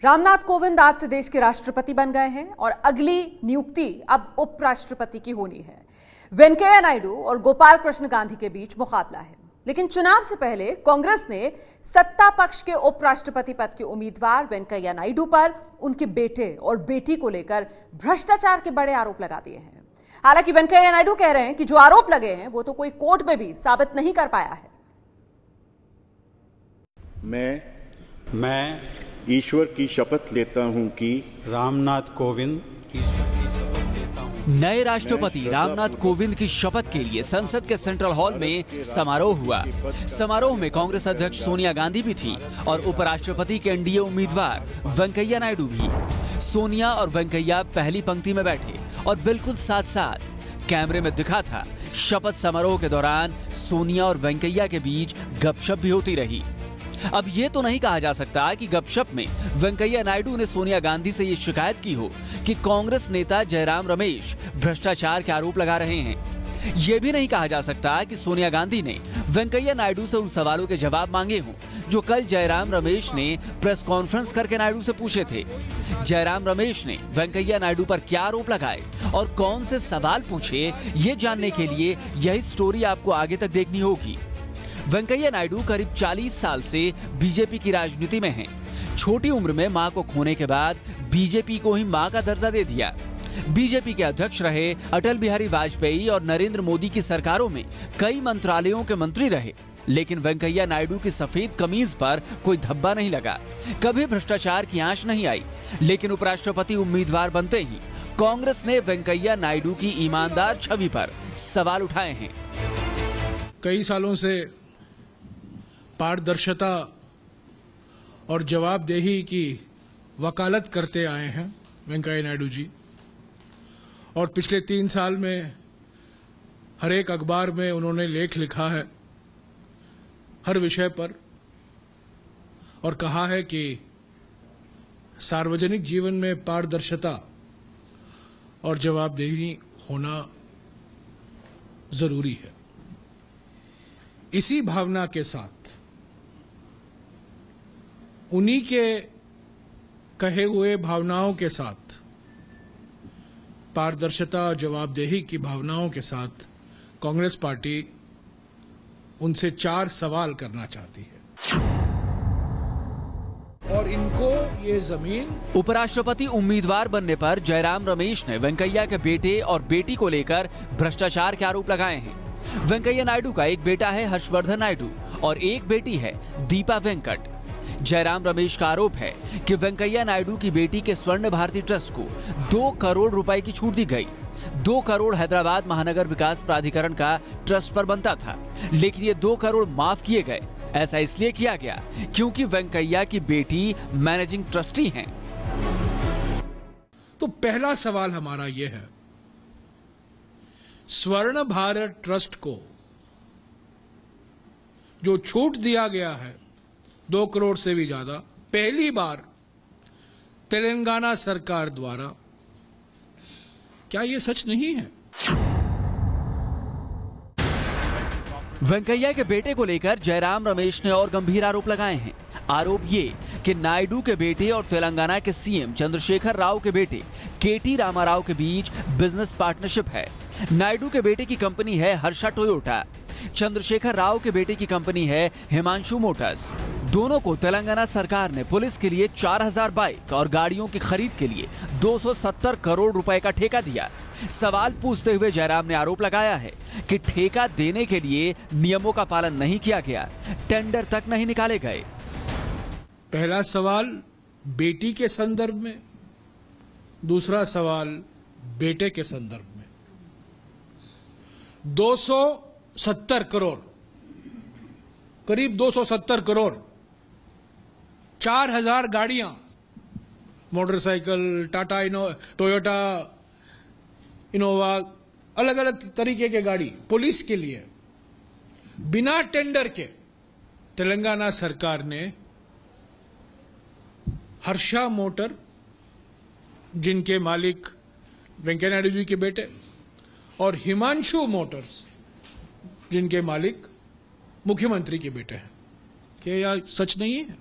रामनाथ कोविंद आज से देश के राष्ट्रपति बन गए हैं और अगली नियुक्ति अब उपराष्ट्रपति की होनी है। वेंकैया नायडू और गोपाल कृष्ण गांधी के बीच मुकाबला है, लेकिन चुनाव से पहले कांग्रेस ने सत्ता पक्ष के उपराष्ट्रपति पद के उम्मीदवार वेंकैया नायडू पर उनके बेटे और बेटी को लेकर भ्रष्टाचार के बड़े आरोप लगा दिए हैं। हालांकि वेंकैया नायडू कह रहे हैं कि जो आरोप लगे हैं वो तो कोई कोर्ट में भी साबित नहीं कर पाया है। मैं ईश्वर की शपथ लेता हूं कि रामनाथ कोविंद नए राष्ट्रपति रामनाथ कोविंद की शपथ के लिए संसद के सेंट्रल हॉल में समारोह हुआ। समारोह में कांग्रेस अध्यक्ष सोनिया गांधी भी थी और उपराष्ट्रपति के एनडीए उम्मीदवार वेंकैया नायडू भी। सोनिया और वेंकैया पहली पंक्ति में बैठे और बिल्कुल साथ साथ कैमरे में दिखा था। शपथ समारोह के दौरान सोनिया और वेंकैया के बीच गपशप भी होती रही। अब ये तो नहीं कहा जा सकता कि गपशप में वेंकैया नायडू ने सोनिया गांधी से ये शिकायत की हो कि कांग्रेस नेता जयराम रमेश भ्रष्टाचार के आरोप लगा रहे हैं। ये भी नहीं कहा जा सकता कि सोनिया गांधी ने वेंकैया नायडू से उन सवालों के जवाब मांगे हों जो कल जयराम रमेश ने प्रेस कॉन्फ्रेंस करके नायडू से पूछे थे। जयराम रमेश ने वेंकैया नायडू पर क्या आरोप लगाए और कौन से सवाल पूछे, ये जानने के लिए यही स्टोरी आपको आगे तक देखनी होगी। वेंकैया नायडू करीब 40 साल से बीजेपी की राजनीति में हैं। छोटी उम्र में मां को खोने के बाद बीजेपी को ही मां का दर्जा दे दिया। बीजेपी के अध्यक्ष रहे, अटल बिहारी वाजपेयी और नरेंद्र मोदी की सरकारों में कई मंत्रालयों के मंत्री रहे, लेकिन वेंकैया नायडू की सफेद कमीज पर कोई धब्बा नहीं लगा, कभी भ्रष्टाचार की आंच नहीं आई। लेकिन उपराष्ट्रपति उम्मीदवार बनते ही कांग्रेस ने वेंकैया नायडू की ईमानदार छवि पर सवाल उठाए हैं। कई सालों से पारदर्शिता और जवाबदेही की वकालत करते आए हैं वेंकैया नायडू जी, और पिछले 3 साल में हर एक अखबार में उन्होंने लेख लिखा है हर विषय पर, और कहा है कि सार्वजनिक जीवन में पारदर्शिता और जवाबदेही होना जरूरी है। इसी भावना के साथ, उन्हीं के कहे हुए भावनाओं के साथ, पारदर्शिता और जवाबदेही की भावनाओं के साथ कांग्रेस पार्टी उनसे 4 सवाल करना चाहती है और इनको ये जमीन। उपराष्ट्रपति उम्मीदवार बनने पर जयराम रमेश ने वेंकैया के बेटे और बेटी को लेकर भ्रष्टाचार के आरोप लगाए हैं। वेंकैया नायडू का एक बेटा है हर्षवर्धन नायडू और एक बेटी है दीपा वेंकट। जयराम रमेश का आरोप है कि वेंकैया नायडू की बेटी के स्वर्ण भारती ट्रस्ट को 2 करोड़ रुपए की छूट दी गई। 2 करोड़ हैदराबाद महानगर विकास प्राधिकरण का ट्रस्ट पर बनता था, लेकिन ये 2 करोड़ माफ किए गए। ऐसा इसलिए किया गया क्योंकि वेंकैया की बेटी मैनेजिंग ट्रस्टी हैं। तो पहला सवाल हमारा यह है, स्वर्ण भारत ट्रस्ट को जो छूट दिया गया है 2 करोड़ से भी ज्यादा, पहली बार तेलंगाना सरकार द्वारा, क्या यह सच नहीं है? वेंकैया के बेटे को लेकर जयराम रमेश ने और गंभीर आरोप लगाए हैं। आरोप ये कि नायडू के बेटे और तेलंगाना के सीएम चंद्रशेखर राव के बेटे केटी रामाराव के बीच बिजनेस पार्टनरशिप है। नायडू के बेटे की कंपनी है हर्षा टोयोटा, चंद्रशेखर राव के बेटे की कंपनी है हिमांशु मोटर्स। दोनों को तेलंगाना सरकार ने पुलिस के लिए 4000 बाइक और गाड़ियों की खरीद के लिए 270 करोड़ रुपए का ठेका दिया। सवाल पूछते हुए जयराम ने आरोप लगाया है कि ठेका देने के लिए नियमों का पालन नहीं किया गया, टेंडर तक नहीं निकाले गए। पहला सवाल बेटी के संदर्भ में, दूसरा सवाल बेटे के संदर्भ में। 270 करोड़, करीब 270 करोड़, 4000 गाड़ियां, मोटरसाइकिल, टाटा टोयोटा इनोवा, अलग अलग तरीके के गाड़ी पुलिस के लिए बिना टेंडर के तेलंगाना सरकार ने हर्षा मोटर, जिनके मालिक वेंकैया नायडू जी के बेटे, और हिमांशु मोटर्स, जिनके मालिक मुख्यमंत्री के बेटे हैं, क्या यह सच नहीं है?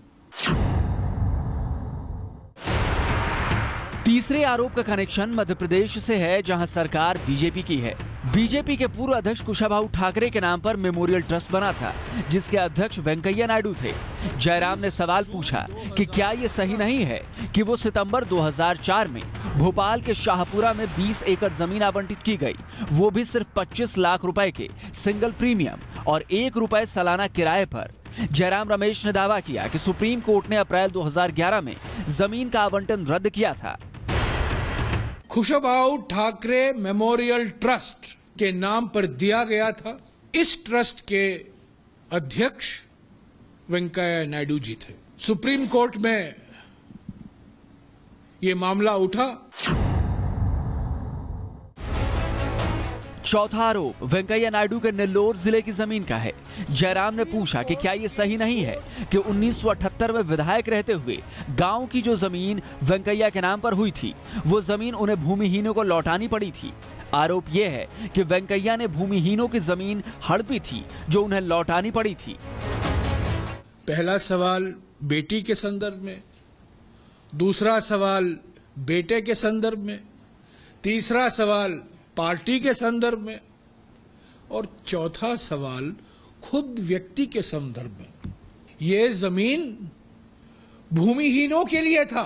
तीसरे आरोप का कनेक्शन मध्य प्रदेश से है, जहां सरकार बीजेपी की है। बीजेपी के पूर्व अध्यक्ष कुशाभाऊ ठाकरे के नाम पर मेमोरियल ट्रस्ट बना था, जिसके अध्यक्ष वेंकैया नायडू थे। जयराम ने सवाल पूछा कि क्या ये सही नहीं है कि वो सितंबर 2004 में भोपाल के शाहपुरा में 20 एकड़ जमीन आवंटित की गई, वो भी सिर्फ 25 लाख रुपए के सिंगल प्रीमियम और 1 रुपए सालाना किराए पर। जयराम रमेश ने दावा किया कि सुप्रीम कोर्ट ने अप्रैल 2011 में जमीन का आवंटन रद्द किया था। कुशाभाऊ ठाकरे मेमोरियल ट्रस्ट के नाम पर दिया गया था। इस ट्रस्ट के अध्यक्ष वेंकैया नायडू जी थे। सुप्रीम कोर्ट में ये मामला उठा। चौथा आरोप वेंकैया नायडू के नेल्लोर जिले की जमीन का है। जयराम ने पूछा कि क्या ये सही नहीं है कि 1978 में विधायक रहते हुए गांव की जो जमीन वेंकैया के नाम पर हुई थी, वो जमीन उन्हें भूमिहीनों को लौटानी पड़ी थी। आरोप यह है कि वेंकैया ने भूमिहीनों की जमीन हड़पी थी, जो उन्हें लौटानी पड़ी थी। पहला सवाल बेटी के संदर्भ में, दूसरा सवाल बेटे के संदर्भ में, तीसरा सवाल पार्टी के संदर्भ में और चौथा सवाल खुद व्यक्ति के संदर्भ में। ये जमीन भूमिहीनों के लिए था।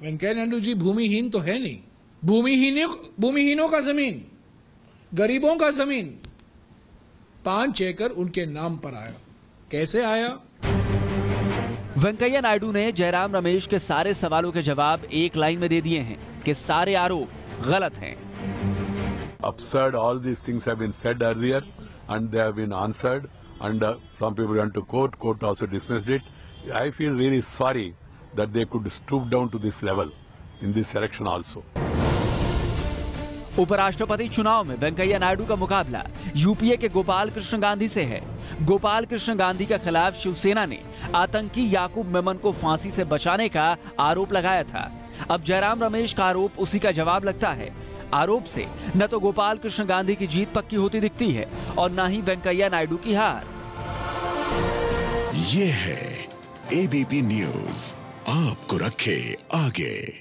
वेंकैया नायडू जी भूमिहीन तो है नहीं। भूमिहीनों का जमीन, गरीबों का जमीन 5 एकड़ उनके नाम पर आया। कैसे आया? वेंकैया नायडू ने जयराम रमेश के सारे सवालों के जवाब एक लाइन में दे दिए हैं कि सारे आरोप गलत हैं। Absurd, all these things have been said earlier and they have been answered, and some people went to court also dismissed it. I feel really sorry that they could stoop down to this level in this election also. उपराष्ट्रपति चुनाव में वेंकैया नायडू का मुकाबला UPA के गोपाल कृष्ण गांधी से है। गोपाल कृष्ण गांधी के खिलाफ शिवसेना ने आतंकी याकूब मेमन को फांसी से बचाने का आरोप लगाया था। अब जयराम रमेश का आरोप उसी का जवाब लगता है। आरोप से न तो गोपाल कृष्ण गांधी की जीत पक्की होती दिखती है और न ही वेंकैया नायडू की हार। ये है एबीपी न्यूज, आपको रखे आगे।